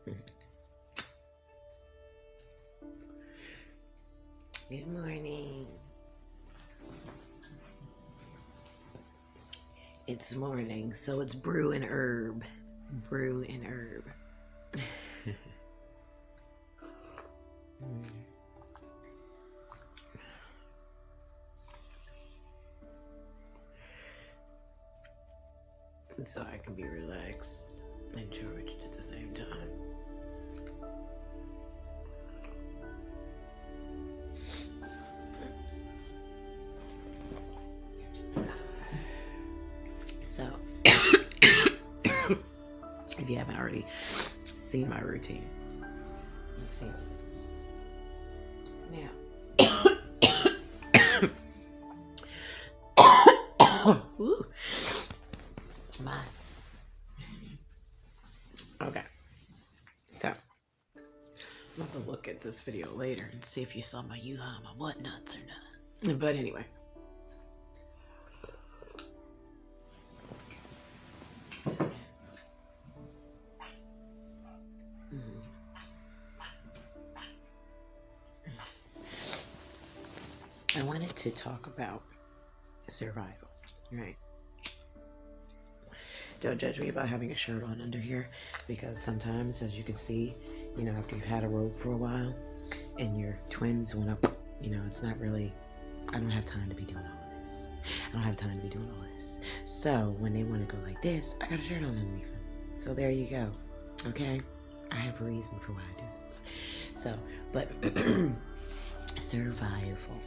Good morning. It's morning, so it's brew and herb. Brew and herb. So I can be relaxed and charged at the same time. So, if you haven't already seen my routine, you've seen this. Now, ooh, my. Okay, so I'm going to look at this video later and see if you saw my my what nuts or not. But anyway. I wanted to talk about survival, right? Don't judge me about having a shirt on under here, because sometimes, as you can see, after you've had a robe for a while and your twins went up, it's not really, I don't have time to be doing all of this. I don't have time to be doing all this. So when they want to go like this, I got a shirt on underneath them. So there you go. Okay? I have a reason for why I do this. So, but survival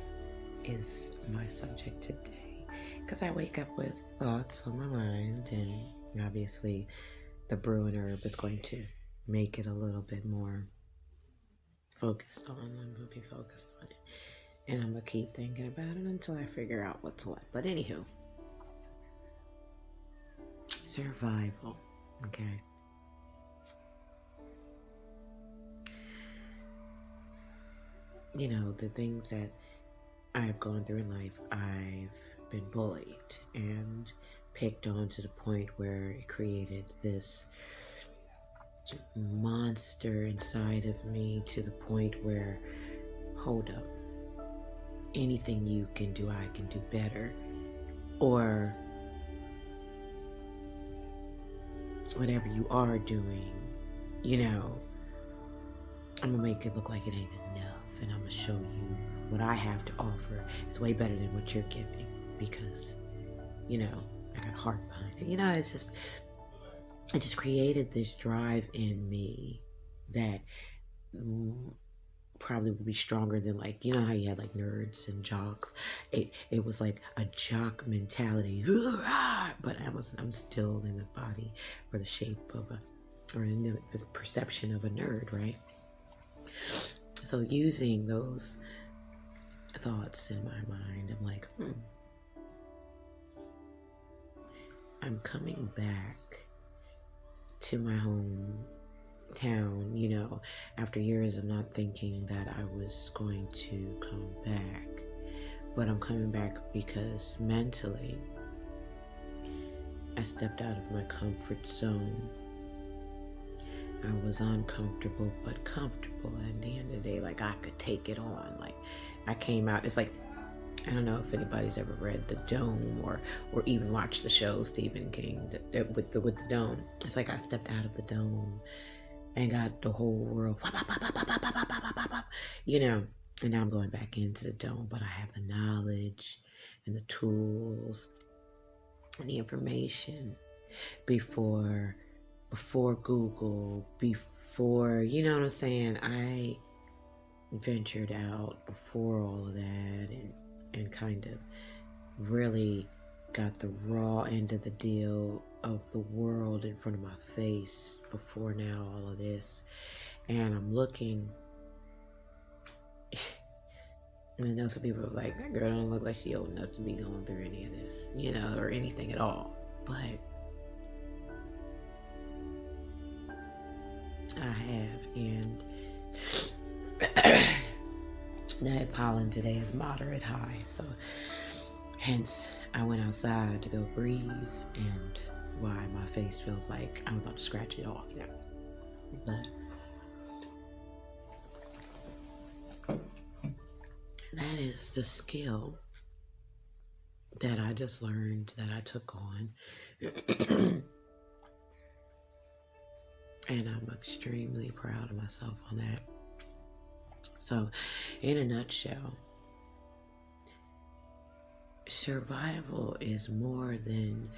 is my subject today, because I wake up with thoughts on my mind, and obviously the brew and herb is going to make it a little bit more focused on. I'm going to be focused on it, and I'm going to keep thinking about it until I figure out what's what. But anywho, survival, okay? The things that I've gone through in life, I've been bullied and picked on to the point where it created this monster inside of me, to the point where, hold up, anything you can do, I can do better. Or whatever you are doing, I'm gonna make it look like it ain't enough, and I'm gonna show you what I have to offer is way better than what you're giving, because, I got heart behind it. It just created this drive in me that probably would be stronger than, like, how you had like nerds and jocks. It was like a jock mentality, but I'm still in the body or the shape of or in the perception of a nerd, right? So using those thoughts in my mind, I'm like, I'm coming back to my hometown, after years of not thinking that I was going to come back. But I'm coming back because mentally, I stepped out of my comfort zone. I was uncomfortable, but comfortable. At the end of the day, like, I could take it on. Like, I came out, it's like, I don't know if anybody's ever read The Dome or even watched the show Stephen King with the Dome. It's like I stepped out of the dome and got the whole world, and now I'm going back into the dome, but I have the knowledge and the tools and the information before Google, before, you know what I'm saying? I ventured out before all of that, and kind of really got the raw end of the deal of the world in front of my face before now all of this. And I'm looking, and I know some people are like, that girl don't look like she old enough to be going through any of this, or anything at all. But I have, and the pollen today is moderate high, so hence I went outside to go breathe, and why my face feels like I'm about to scratch it off now. But that is the skill that I just learned, that I took on. And I'm extremely proud of myself on that. So, in a nutshell, survival is more than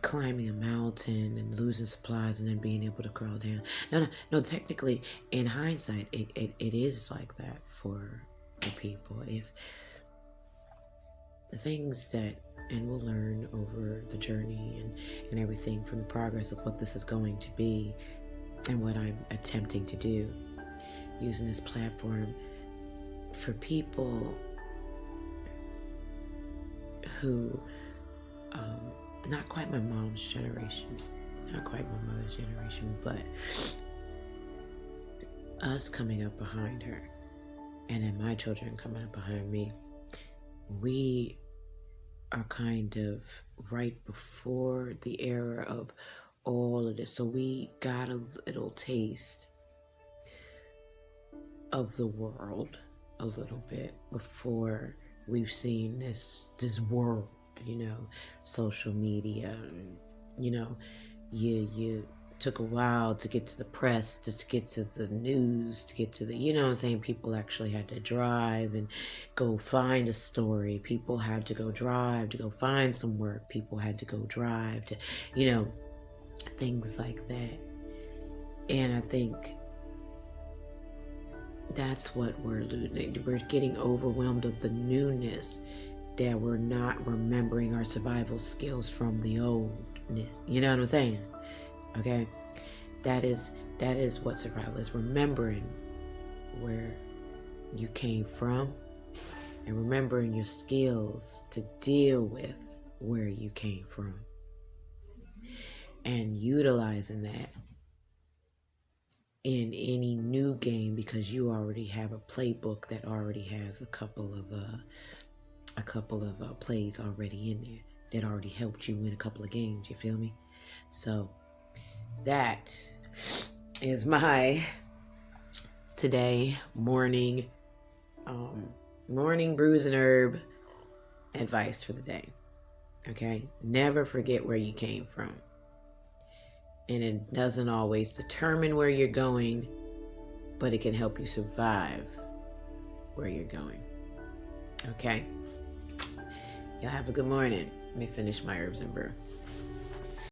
climbing a mountain and losing supplies and then being able to crawl down. No, technically, in hindsight, it is like that for people. If the things that, and we'll learn over the journey and everything from the progress of what this is going to be and what I'm attempting to do, using this platform for people who, not quite my mom's generation, not quite my mother's generation, but us coming up behind her, and then my children coming up behind me, we are kind of right before the era of all of this. So we got a little taste of the world a little bit before we've seen this world, social media, you took a while to get to the press, to get to the news, to get to the, what I'm saying? People actually had to drive and go find a story. People had to go drive to go find some work. People had to go drive to, things like that. And I think that's what we're losing. We're getting overwhelmed of the newness, that we're not remembering our survival skills from the oldness. You know what I'm saying? Okay? That is what survival is. Remembering where you came from and remembering your skills to deal with where you came from. And utilizing that in any new game, because you already have a playbook that already has a couple of plays already in there that already helped you win a couple of games. You feel me? So that is my today morning brews and herb advice for the day. Okay? Never forget where you came from. And it doesn't always determine where you're going, but it can help you survive where you're going. Okay? Y'all have a good morning. Let me finish my herbs and brew.